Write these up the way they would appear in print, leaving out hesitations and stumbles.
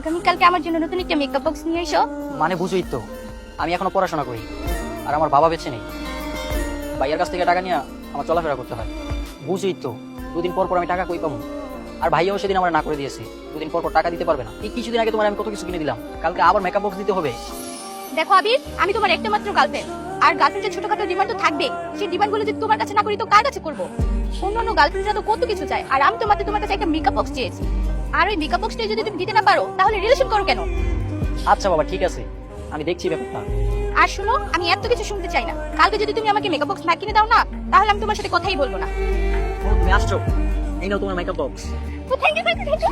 আগামীকালকে আমার জন্য নতুন একটা মেকআপ বক্স নিয়ে এসো। মানে বুঝুই তো, আমি এখনো পড়াশোনা করি আর আমার বাবা বেঁচে নেই। ভাইয়ের কাছ থেকে টাকা নিয়ে আমার চলাফেরা করতে হয়। বুঝুই তো, দুদিন পর পর আমি টাকা কই পাবো? আর ভাইয়াও সেদিন আমার না করে দিয়েছে, দুদিন পর পর টাকা দিতে পারবে না। এই কিছুদিন আগে তোমার আমি কত কিছু কিনে দিলাম, কালকে আবার মেকআপ বক্স দিতে হবে। দেখো আবির, আমি তোমার একটা মাত্র গার্লফ্রেন্ড, আর গার্লফ্রেন্ডের ছোটখাটো ডিমান্ড তো থাকবেই। সেই ডিমান্ডগুলো যদি তোমার কাছে না করি তো কার কাছে করবো? অন্যান্য গার্লফ্রেন্ডরা তো কত কিছু চায়, আর আমি তো মাত্র তোমার কাছে একটা মেকআপ বক্স চেয়েছি। আর ওই মেকআপ বক্সটা যদি তুমি দিতে না পারো তাহলে রিলেশন করো কেন? আচ্ছা বাবা, ঠিক আছে, আমি দেখছি ব্যাপারটা। আর শোনো, আমি এত কিছু শুনতে চাই না। কালকে যদি তুমি আমাকে মেকআপ বক্স না কিনে দাও না, তাহলে আমি তোমার সাথে কথাই বলবো না। ও, তুমি আসছো, এই নাও তোমার makeup box. Thank you, thank you.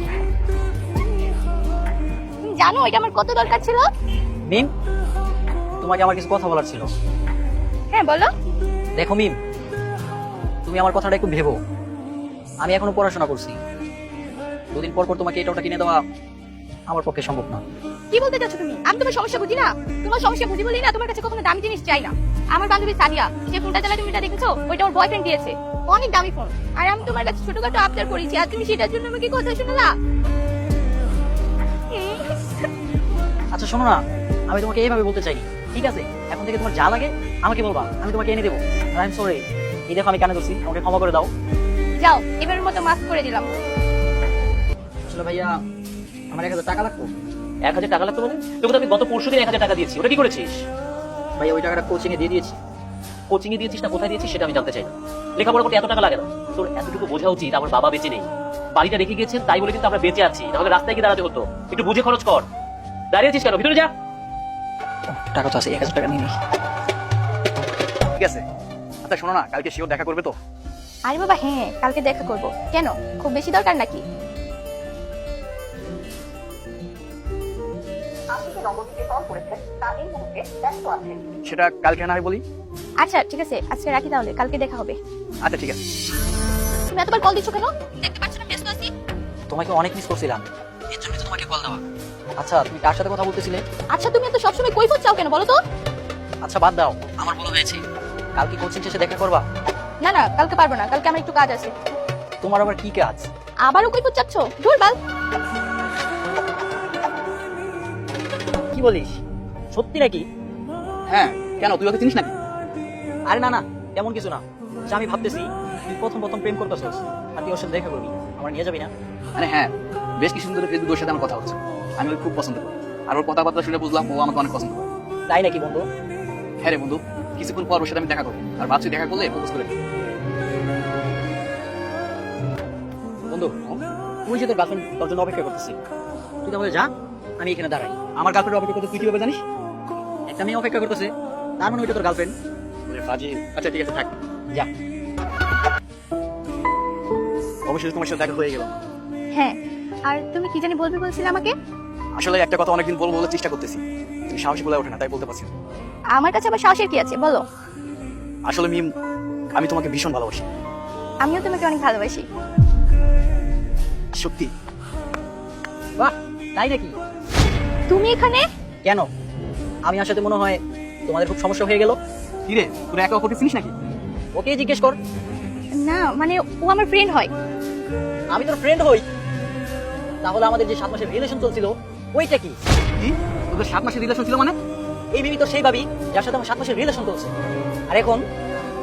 তুমি জানো এটা আমার কত দরকার ছিল? মিম, তোমাকে আমার কিছু কথা বলার ছিল। হ্যাঁ বলো। দেখো মিম, তুমি আমার কথাটা একটু ভেবো। আমি এখনো পড়াশোনা করছি, দুদিন পর পর তোমাকে এটা ওটা কিনে দেওয়া আমার পক্ষে সম্ভব না। কি বলতে চাচ্ছ তুমি? আমি তোমার সমস্যা বুঝি না? তোমার সমস্যা বুঝি বলি না তোমার কাছে কখনো দামি জিনিস চাই না। আমার বান্ধবী সাদিয়া যে ফোনটা চালায় তুমি এটা দেখেছো? ওইটা ওর বয়ফ্রেন্ড দিয়েছে, অনেক দামি ফোন। আর আমি তোমার কাছে ছোটখাটো আবদার করেছি, আর তুমি সেটার জন্য আমাকে কথা শোনালা। আচ্ছা শোনো না, আমি তোমাকে এইভাবে বলতে চাই, ঠিক আছে? এখন থেকে তোমার যা লাগে আমাকে বলবা, আমি তোমাকে এনে দেবো। আর আই এম সরি, এই দেখো আমি কানে ধরছি, আমাকে ক্ষমা করে দাও। যাও, এবারের মতো মাফ করে দিলাম। আসলে ভাইয়া, আমার 1000 টাকা লাগতো। 1000 টাকা লাগতো মানে? তোকে তো আমি গত পরশুদিন 1000 টাকা দিয়েছি, ওটা কি করেছিস? ভাইয়া ওই টাকাটা কোচিং এ দিয়ে দিয়েছি। কোচিং এ দিয়েছিস না কোথায় দিয়েছিস সেটা আমি জানতে চাই না। লেখাপড়া করতে এত টাকা লাগে না। তোর এতটুকু বোঝা উচিত আমার বাবা বেঁচে নেই, বাড়িটা রেখে গেছেন তাই বলে কিন্তু আমরা বেঁচে আছি, তাহলে রাস্তায় গিয়ে দাঁড়াতে হতো। একটু বুঝে খরচ কর। দাঁড়িয়েছিস কেন? ভিতরে যা। টাকা তো আছে, 1000 টাকা নিয়ে নি। ঠিক আছে। আচ্ছা শোনো না, কালকে শিওর দেখা করবে তো? আরে বাবা হ্যাঁ, কালকে দেখা করব। কেন, খুব বেশি দরকার নাকি? সেটা কালকে না হয় বলি। আচ্ছা ঠিক আছে, আজকে রাখি তাহলে, কালকে দেখা হবে। আচ্ছা ঠিক আছে। তুমি এতবার কল দিচ্ছ কেন? দেখতে পাচ্ছ না ব্যস্ত আছি? তোমাকে অনেক মিস করছিলাম, এর জন্য তো তোমাকে কল দেওয়া। আচ্ছা তুমি কার সাথে কথা বলতেছিলে? আচ্ছা তুমি এত সবসময় কৈফিয়ত চাও কেন বলো তো? আচ্ছা বাদ দাও, আমার ভুল হয়েছে। কালকে কোচিং শেষে দেখা করবা? না না, কালকে পারবো না, কালকে আমার একটু কাজ আছে। তোমার আবার কি কাজ? আবারও কৈফিয়ত চাচ্ছ? ধুর বাল। কি বলিস, সত্যি নাকি? হ্যাঁ, কেন তুই ওকে চিনিস নাকি? আরে না না, তেমন কিছু না। যা আমি ভাবতেছি, তুই প্রথম প্রথম প্রেম করতেছিস আর তুই ওর সাথে দেখা করবি, আমার নিয়ে যাবি না? মানে হ্যাঁ, বেশ কিছু ধরে ফেসবুকে ওর সাথে আমার কথা হচ্ছে। আমি ওকে খুব পছন্দ করি, আর ওর কথাবার্তা শুনে বুঝলাম ও আমাকে অনেক পছন্দ করে। তাই নাকি বন্ধু? হ্যাঁ রে বন্ধু, কিছুক্ষণ পর ওর সাথে আমি দেখা করবো, আর ভাবছি দেখা করলে প্রপোজ করে দিই। বন্ধু, তুই যে তোর গার্লফ্রেন্ড তোর জন্য অপেক্ষা করতেছি, তুই তাহলে যা, আমি এখানে দাঁড়াই। আমার গার্লফ্রেন্ড অপেক্ষা করতে তুই কিভাবে জানিস? একটা মেয়ে অপেক্ষা করতেছে, তার মানে ওইটা তোর গার্লফ্রেন্ড। ফাজি। আচ্ছা ঠিক আছে, থাক। যা। অবশ্যই তোমার সাথে দেখা হয়ে গেল। হ্যাঁ, আর তুমি কি জানি বলবে বলছিলে আমাকে? আসলে একটা কথা অনেকদিন বলবো বলে চেষ্টা করতেছি, তুমি সাহসী বলে ওঠে না, তাই বলতে পারছি না। আমার কাছে আবার সাহসের কি আছে বলো? আসলে মিম, আমি তোমাকে ভীষণ ভালোবাসি। আমিও তোমাকে অনেক ভালোবাসি। সত্যি? বাহ, তাই নাকি? তুমি এখানে? কেন, আমি আসাতে মনে হয় তোমাদের খুব সমস্যা হয়ে গেল? কি রে, তোরা একে অপরকে চিনিস নাকি? ওকে জিজ্ঞেস কর। না মানে ও আমার ফ্রেন্ড হয়। আমি তোর ফ্রেন্ড হই, তাহলে আমাদের যে 7 মাসের রিলেশন চলছিল ওইটা কি? কি? তোদের 7 মাসের রিলেশন ছিল মানে? এই মেয়ে তো সেই ভাবি যার সাথে আমার 7 মাসের রিলেশন চলছে, আর এখন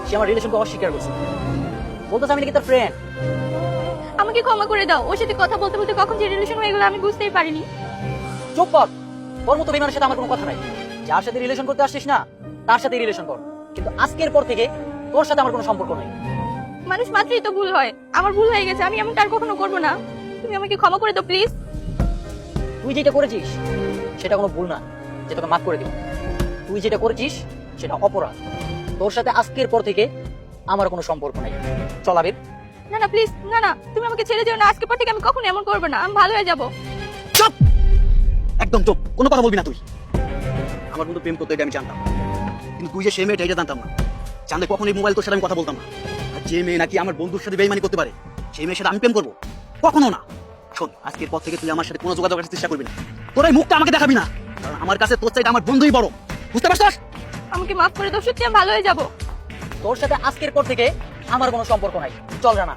সে আমার রিলেশনকে অস্বীকার করছে, বলতেছে আমি নাকি তার ফ্রেন্ড। আমাকে ক্ষমা করে দাও, ওর সাথে কথা বলতে বলতে কখন যে রিলেশন হয়ে গেল আমি বুঝতেই পারিনি। চুপ কর, তোর মতো বেমানের সাথে আমার কোনো কথা নাই। যার সাথে রিলেশন করতে আসছিস না তার সাথে রিলেশন কর, কিন্তু আজকের পর থেকে তোর সাথে আমার কোনো সম্পর্ক নাই। মানুষ মাত্রই তো ভুল হয়, আমার ভুল হয়ে গেছে, আমি এমনটা আর কখনো করবো না। তুমি আমাকে ক্ষমা করে দাও প্লিজ। তুই যেটা করেছিস সেটা কোনো ভুল না যে তোকে মাফ করে দিব, তুই যেটা করেছিস সেটা অপরাধ। তোর সাথে আজকের পর থেকে আমার কোনো সম্পর্ক নাই, চল আবির। না না প্লিজ, না না, তুমি আমাকে ছেড়ে যেও না, আজকে পর থেকে আমি কখনো এমন করবো না, আমি ভালো হয়ে যাবো। চুপ, একদম চুপ, কোনো কথা বলবি না তুই। আমার বন্ধু প্রেম করতে এটা আমি জানতাম, কিন্তু তুই যে সে মেয়েটা এটা জানতাম না। জানলে কখন এই মোবাইল তোর সাথে আমি কথা বলতাম না। আর যে মেয়ে নাকি আমার বন্ধুর সাথে বেইমানি করতে পারে সেই মেয়ের সাথে আমি প্রেম করবো? কখনো না। শোন, আজকের পর থেকে তুই আমার সাথে কোনো যোগাযোগ রাখার চেষ্টা করবি না, তোর এই মুখটা আমাকে দেখাবি না, কারণ আমার কাছে তোর চাইতে আমার বন্ধুই বড়, বুঝতে পারছিস? আমাকে মাফ করে দাও, সত্যি আমি ভালো হয়ে যাবো। তোর সাথে আজকের পর থেকে আমার কোনো সম্পর্ক নাই, চল রানা।